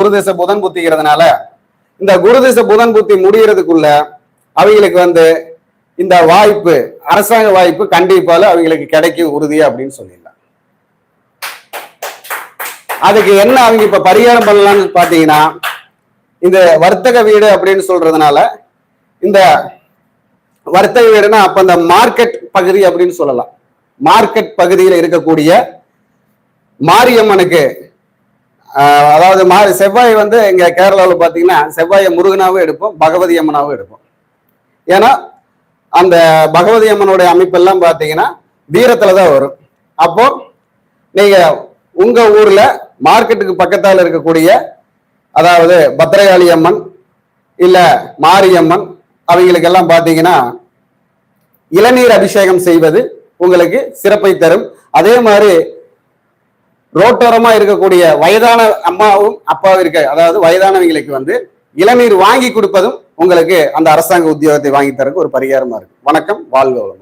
குருதிசை புதன் புத்திக்கிறதுனால இந்த குருதிசை புதன் புத்தி முடிகிறதுக்குள்ள அவங்களுக்கு இந்த வாய்ப்பு, அரசாங்க வாய்ப்பு கண்டிப்பால அவங்களுக்கு கிடைக்கும் உறுதியா அப்படின்னு சொல்லிடலாம். அதுக்கு என்ன அவங்க இப்ப பரிகாரம் பண்ணலாம்னு பாத்தீங்கன்னா, இந்த வர்த்தக வீடு அப்படின்னு சொல்றதுனால, இந்த வர்த்தக வீடுனா அப்ப இந்த மார்க்கெட் பகுதி அப்படின்னு சொல்லலாம். மார்க்கெட் பகுதியில் இருக்கக்கூடிய மாரியம்மனுக்கு, அதாவது செவ்வாய் எங்க கேரளாவில் பாத்தீங்கன்னா செவ்வாயை முருகனாவும் எடுப்போம், பகவதி அம்மனாவும் எடுப்போம். ஏன்னா அந்த பகவதி அம்மனுடைய அமைப்பெல்லாம் பாத்தீங்கன்னா வீரத்துலதான் வரும். அப்போ நீங்க உங்க ஊர்ல மார்க்கெட்டுக்கு பக்கத்தால் இருக்கக்கூடிய, அதாவது பத்ரகாளி அம்மன் இல்ல மாரியம்மன் அவங்களுக்கெல்லாம் பாத்தீங்கன்னா இளநீர் அபிஷேகம் செய்வது உங்களுக்கு சிறப்பை தரும். அதே மாதிரி ரோட்டோரமா இருக்கக்கூடிய வயதான அம்மாவும் அப்பாவும் இருக்க, அதாவது வயதானவங்களுக்கு இளநீர் வாங்கி கொடுப்பதும் உங்களுக்கு அந்த அரசாங்க உத்தியோகத்தை வாங்கி தரக்கு ஒரு பரிகாரமா இருக்கு. வணக்கம், வாழ்க வளம்.